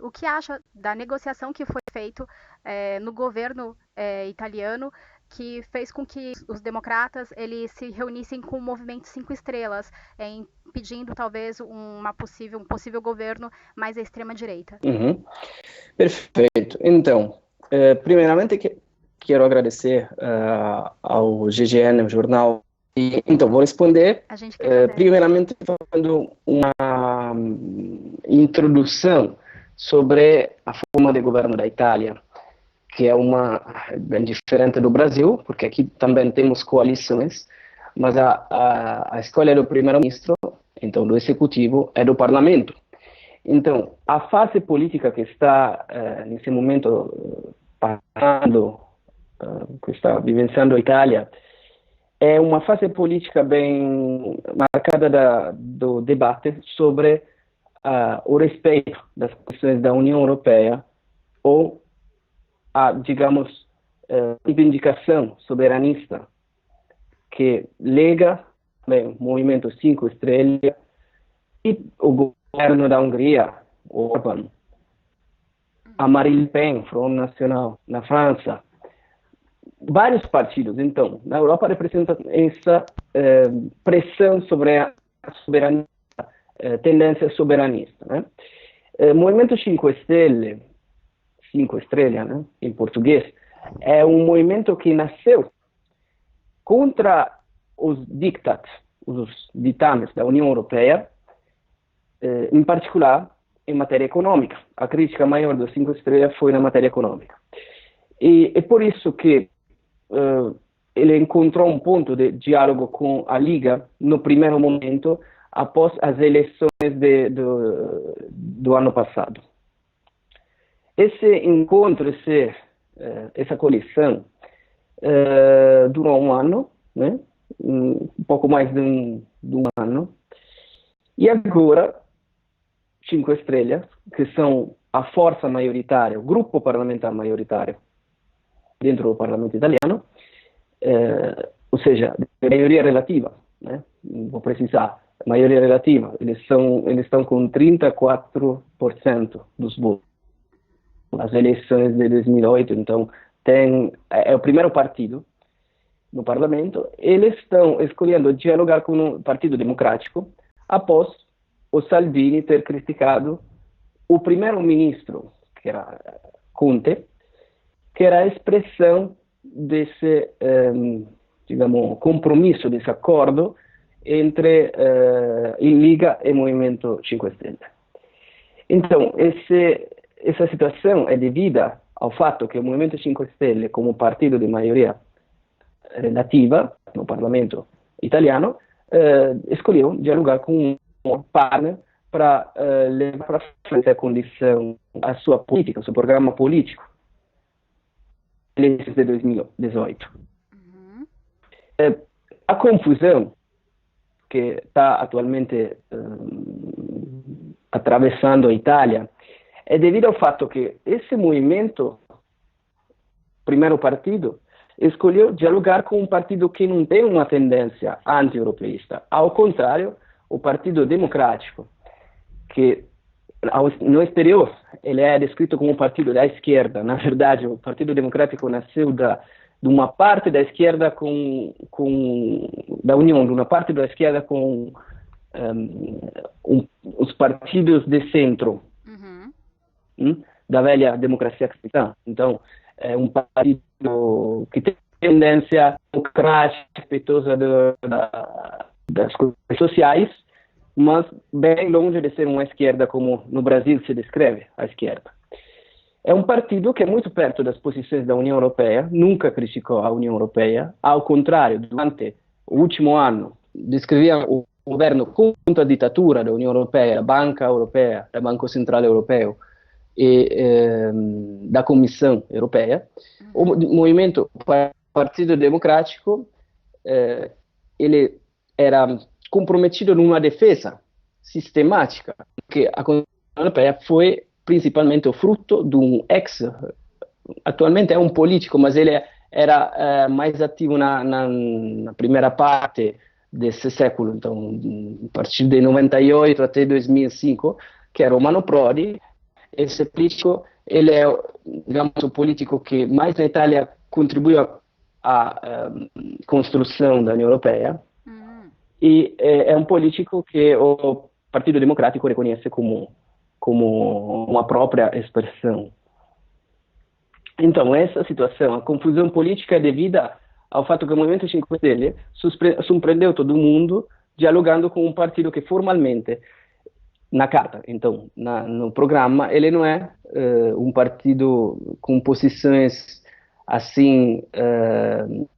o que acha da negociação que foi feita no governo italiano, que fez com que os democratas eles se reunissem com o movimento Cinco Estrelas, pedindo talvez um possível governo mais à extrema-direita. Uhum. Perfeito. Então, primeiramente quero agradecer ao GGN, o jornal. Então, vou responder, primeiramente, fazendo uma introdução sobre a forma de governo da Itália, que é bem diferente do Brasil, porque aqui também temos coalições, mas a escolha do primeiro-ministro, então do executivo, é do parlamento. Então, a fase política que está, nesse momento, passando, que está vivenciando a Itália, é uma fase política bem marcada do debate sobre o respeito das questões da União Europeia ou a, digamos, reivindicação soberanista que lega o Movimento Cinco Estrelas e o governo da Hungria, Orbán, a Marine Le Pen, Front National, na França, vários partidos, então, na Europa representam essa pressão sobre a soberania, tendência soberanista. Né? Movimento Cinco Estrelas, né, em português, é um movimento que nasceu contra os diktats, os ditames da União Europeia, em particular em matéria econômica. A crítica maior dos Cinco Estrelas foi na matéria econômica. E é por isso que ele encontrou um ponto de diálogo com a Liga no primeiro momento, após as eleições do ano passado. Esse encontro, essa coalição, durou um ano, né? Um pouco mais de um ano, e agora, Cinco Estrelas, que são a força maioritária, o grupo parlamentar maioritário dentro do parlamento italiano, ou seja, maioria relativa, né? Vou precisar, maioria relativa, eles estão com 34% dos votos. As eleições de 2008, então, é o primeiro partido no parlamento. Eles estão escolhendo dialogar com o Partido Democrático após o Salvini ter criticado o primeiro-ministro, que era Conte, que era a expressão desse, digamos, compromisso, desse acordo entre Liga e Movimento Cinco Estrelas. Então, essa situação é devida ao fato que o Movimento Cinco Estrelas, como partido de maioria relativa no parlamento italiano, escolheu dialogar com um partner para levar para frente a condição, a sua política, o seu programa político, eleições de 2018. Uhum. A confusão que está atualmente atravessando a Itália é devido ao fato que esse movimento, primeiro partido, escolheu dialogar com um partido que não tem uma tendência anti-europeísta. Ao contrário, o Partido Democrático, que no exterior ele é descrito como um partido da esquerda. Na verdade, o Partido Democrático nasceu de uma parte da esquerda da União, de uma parte da esquerda com os partidos de centro, da velha democracia cristã. Então, é um partido que tem tendência democrática, respeitosa das coisas sociais, mas bem longe de ser uma esquerda como no Brasil se descreve a esquerda. É um partido que é muito perto das posições da União Europeia, nunca criticou a União Europeia, ao contrário, durante o último ano, descrevia o governo contra a ditadura da União Europeia, da Banca Europeia, do Banco Central Europeu e da Comissão Europeia. O movimento Partido Democrático, ele era comprometido numa defesa sistemática, que a Comissão Europeia foi principalmente o fruto de um atualmente é um político, mas ele era mais ativo na primeira parte desse século, então a partir de 98 até 2005, que era Romano Prodi, esse político, ele é, digamos, o político que mais na Itália contribuiu à construção da União Europeia, e é um político que o Partido Democrático reconhece como uma própria expressão. Então, essa situação, a confusão política é devida ao fato que o Movimento 5 Stelle surpreendeu todo mundo dialogando com um partido que formalmente, na carta, então, no programa, ele não é um partido com posições assim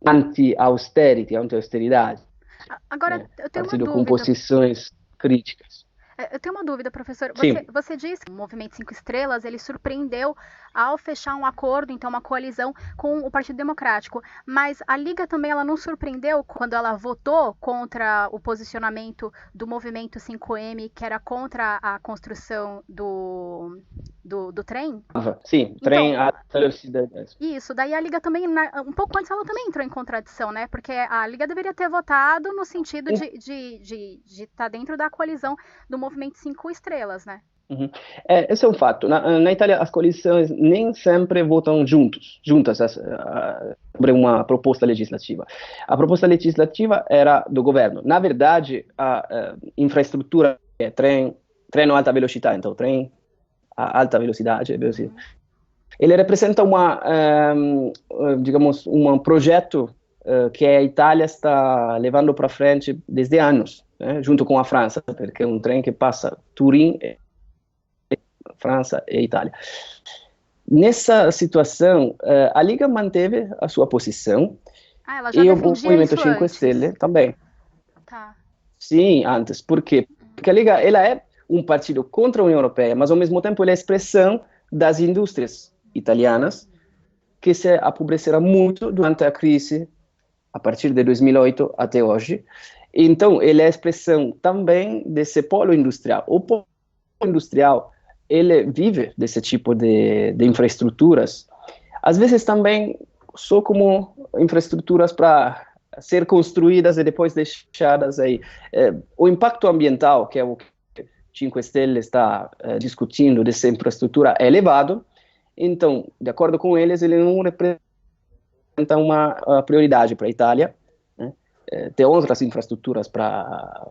anti-austeridade. Agora, eu tenho partido uma com dúvida. posições críticas. Eu tenho uma dúvida, professor. Sim. Você disse que o Movimento 5 Estrelas ele surpreendeu ao fechar um acordo, então uma coalizão com o Partido Democrático. Mas a Liga também ela não surpreendeu quando ela votou contra o posicionamento do Movimento 5M, que era contra a construção do trem? Sim, trem alta velocidade. Isso, daí a Liga também, um pouco antes ela também entrou em contradição, né? Porque a Liga deveria ter votado no sentido de estar dentro da coalizão do Movimento 5 Estrelas, né? Uhum. Esse é um fato. Na Itália, as coalições nem sempre votam juntas sobre uma proposta legislativa. A proposta legislativa era do governo. Na verdade, a infraestrutura é trem alta velocidade, então trem a alta velocidade, ele representa digamos, um projeto que a Itália está levando para frente desde anos, né, junto com a França, porque é um trem que passa Turim, França e Itália. Nessa situação, a Liga manteve a sua posição ela já e o defendia Movimento isso 5 antes. Stelle também. Tá. Sim, antes. Por quê? Porque a Liga ela é um partido contra a União Europeia, mas ao mesmo tempo ele é a expressão das indústrias italianas que se empobreceram muito durante a crise a partir de 2008 até hoje. Então, ele é a expressão também desse polo industrial. O polo industrial, ele vive desse tipo de infraestruturas, às vezes também só como infraestruturas para ser construídas e depois deixadas aí. O impacto ambiental, que é o que 5 Stelle está discutindo dessa infraestrutura, é elevado. Então, de acordo com eles, ele não representa uma prioridade para a Itália, né? Tem outras infraestruturas para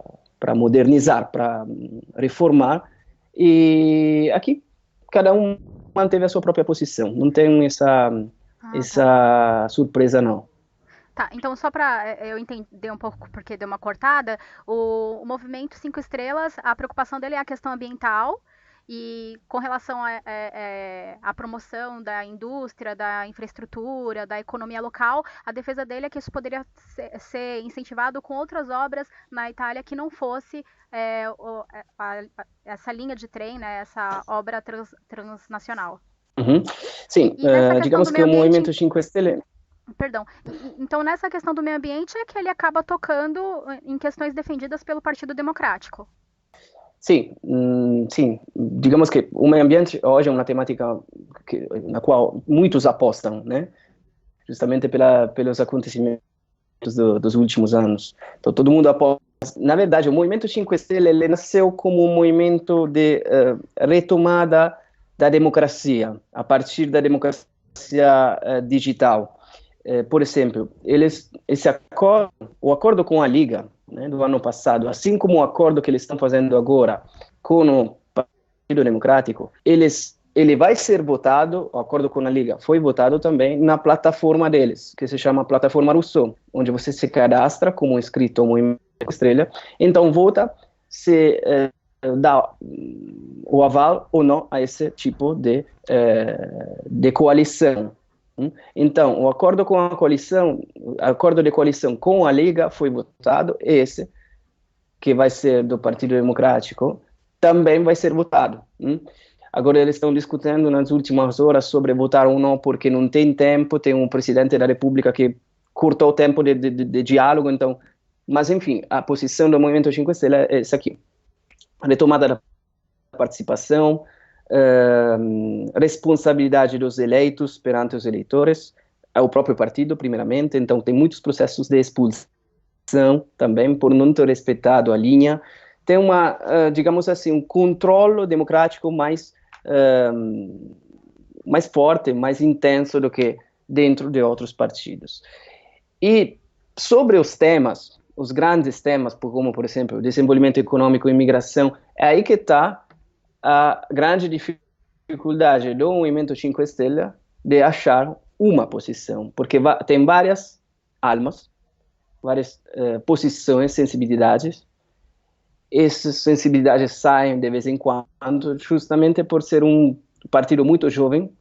modernizar, para reformar, e aqui cada um manteve a sua própria posição, não tem essa surpresa não. Tá, então só para eu entender um pouco porque deu uma cortada, o Movimento 5 Estrelas, a preocupação dele é a questão ambiental e com relação à promoção da indústria, da infraestrutura, da economia local, a defesa dele é que isso poderia ser incentivado com outras obras na Itália que não fosse essa linha de trem, né, essa obra transnacional. Uhum. Sim, digamos que o Movimento 5 Stelle... Perdão. Então, nessa questão do meio ambiente é que ele acaba tocando em questões defendidas pelo Partido Democrático. Sim, sim. Digamos que o meio ambiente hoje é uma temática na qual muitos apostam, né? Justamente pelos acontecimentos dos últimos anos. Então, todo mundo aposta. Na verdade, o Movimento 5 Stelle ele nasceu como um movimento de retomada da democracia, a partir da democracia digital. Por exemplo, o acordo com a Liga, né, do ano passado, assim como o acordo que eles estão fazendo agora com o Partido Democrático, ele vai ser votado, o acordo com a Liga foi votado também na plataforma deles, que se chama Plataforma Rousseau, onde você se cadastra como inscrito ao Movimento Estrela, então vota se dá o aval ou não a esse tipo de coalição. Então, o acordo com a coalição, acordo de coalição com a Liga foi votado, esse, que vai ser do Partido Democrático, também vai ser votado. Agora eles estão discutindo nas últimas horas sobre votar ou não, porque não tem tempo, tem um presidente da República que cortou o tempo de diálogo, então, mas enfim, a posição do Movimento 5 Stelle é essa aqui. A retomada da participação, responsabilidade dos eleitos perante os eleitores, é o próprio partido, primeiramente, então tem muitos processos de expulsão também, por não ter respeitado a linha, tem digamos assim, um controle democrático mais mais forte, mais intenso do que dentro de outros partidos. E sobre os temas, os grandes temas, como, por exemplo, desenvolvimento econômico e imigração, é aí que está a grande dificuldade do Movimento 5 Estrelas de achar uma posição, porque tem várias almas, várias posições, sensibilidades. Essas sensibilidades saem de vez em quando, justamente por ser um partido muito jovem,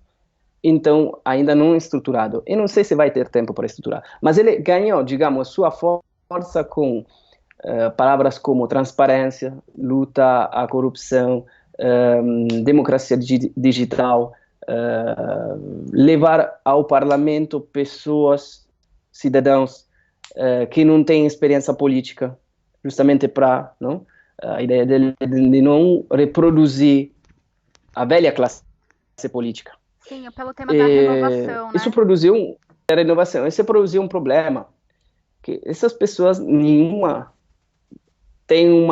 então ainda não estruturado. Eu não sei se vai ter tempo para estruturar, mas ele ganhou, digamos, sua força com palavras como transparência, luta à corrupção, democracia digital, levar ao parlamento pessoas, cidadãos que não têm experiência política, justamente para a ideia dele de não reproduzir a velha classe política. Sim, pelo tema da renovação, né? Isso produziu a renovação, isso produziu um problema, que essas pessoas, nenhuma tem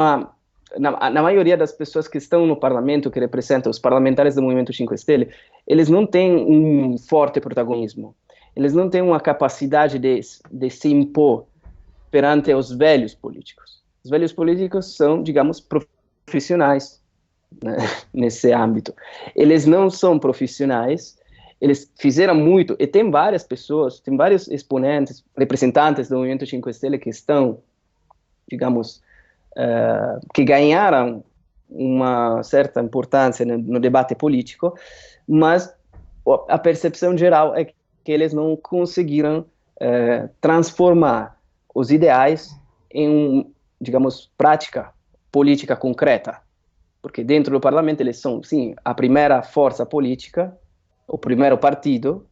na maioria das pessoas que estão no parlamento, que representam os parlamentares do Movimento 5 Estrelas, eles não têm um forte protagonismo, eles não têm uma capacidade de se impor perante os velhos políticos. Os velhos políticos são, digamos, profissionais, né, nesse âmbito. Eles não são profissionais, eles fizeram muito, e tem várias pessoas, tem vários exponentes, representantes do Movimento 5 Estrelas que estão, digamos, que ganharam uma certa importância no debate político, mas a percepção geral é que eles não conseguiram transformar os ideais em, digamos, prática política concreta, porque dentro do parlamento eles são, sim, a primeira força política, o primeiro partido,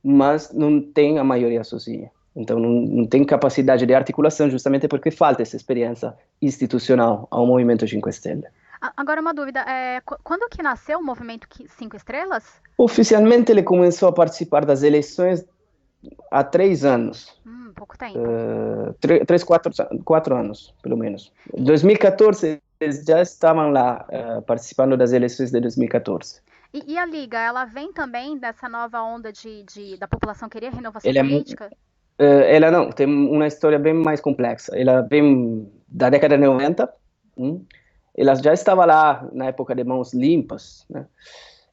mas não tem a maioria sozinha. Então não tem capacidade de articulação, justamente porque falta essa experiência institucional ao Movimento 5 Estrelas. Agora uma dúvida, quando que nasceu o Movimento 5 Estrelas? Oficialmente ele começou a participar das eleições há 3 anos. Pouco tempo. 4 anos, pelo menos. Em 2014 eles já estavam lá participando das eleições de 2014. E a Liga, ela vem também dessa nova onda da população querer renovação política? Ela não, tem uma história bem mais complexa. Ela vem da década de 90, ela já estava lá na época de Mãos Limpas, né?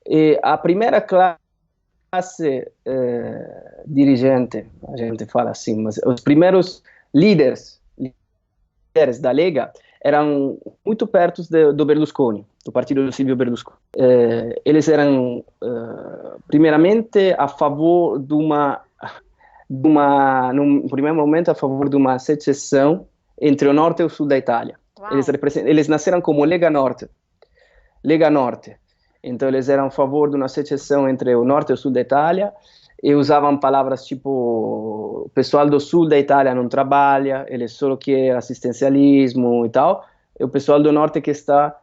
E a primeira classe dirigente, a gente fala assim, mas os primeiros líderes da Lega eram muito perto do Berlusconi, do partido do Silvio Berlusconi. Eles eram, primeiramente, a favor num primeiro momento, a favor de uma secessão entre o norte e o sul da Itália. Eles nasceram como Lega Norte. Então, eles eram a favor de uma secessão entre o norte e o sul da Itália e usavam palavras tipo: o pessoal do sul da Itália não trabalha, eles só querem assistencialismo e tal, e o pessoal do norte que está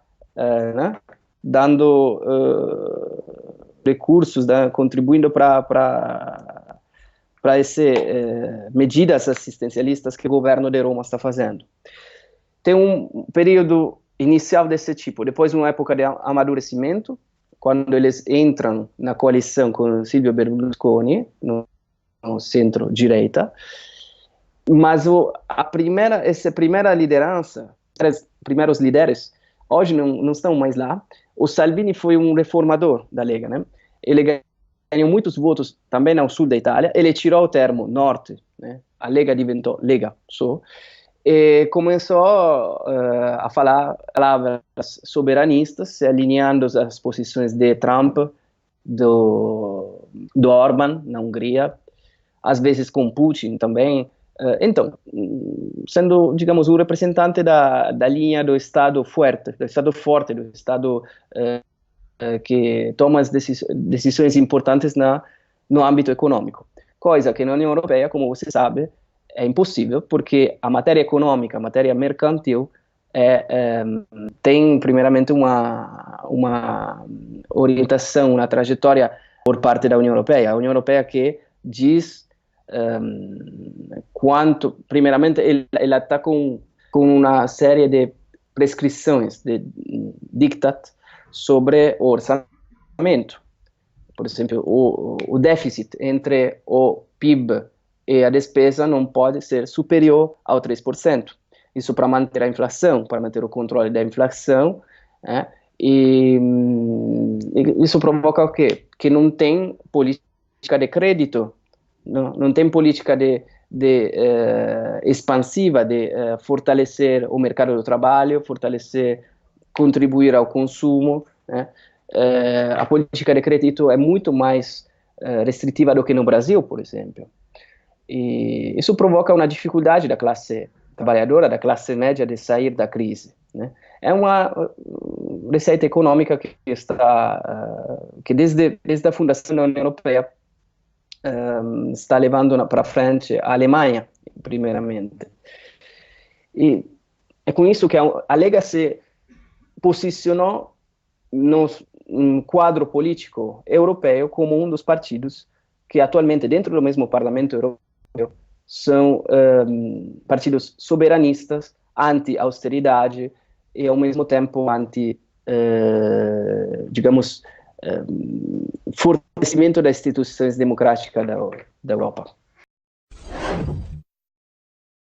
dando recursos, contribuindo para essas medidas assistencialistas que o governo de Roma está fazendo. Tem um período inicial desse tipo, depois uma época de amadurecimento, quando eles entram na coalição com Silvio Berlusconi, no centro-direita, mas essa primeira liderança, os primeiros líderes, hoje não estão mais lá. O Salvini foi um reformador da Lega, né? Ele ganhou muitos votos também ao sul da Itália, ele tirou o termo norte, né? A Lega diventou Lega só, e começou a falar palavras soberanistas, se alinhando às posições de Trump, do Orbán na Hungria, às vezes com Putin também. Então, sendo, digamos, um representante da linha do Estado forte, do Estado que toma as decisões importantes no âmbito econômico. Coisa que na União Europeia, como você sabe, é impossível, porque a matéria econômica, a matéria mercantil, tem primeiramente uma orientação, uma trajetória por parte da União Europeia. A União Europeia que diz primeiramente, ela está com uma série de prescrições, de diktat, sobre o orçamento orçamento. Por exemplo, o déficit entre o PIB e a despesa não pode ser superior ao 3%. Isso para manter a inflação, para manter o controle da inflação, né? E isso provoca o quê? Que não tem política de crédito, não tem política expansiva de fortalecer o mercado do trabalho, fortalecer, contribuir ao consumo, né? A política de crédito é muito mais restritiva do que no Brasil, por exemplo. E isso provoca uma dificuldade da classe trabalhadora, da classe média, de sair da crise, né? É uma receita econômica que desde a fundação da União Europeia está levando para frente a Alemanha, primeiramente. E é com isso que a Lega se posicionou no quadro político europeu como um dos partidos que atualmente, dentro do mesmo Parlamento Europeu, são partidos soberanistas, anti-austeridade e, ao mesmo tempo, digamos, fortalecimento das instituições democráticas da Europa.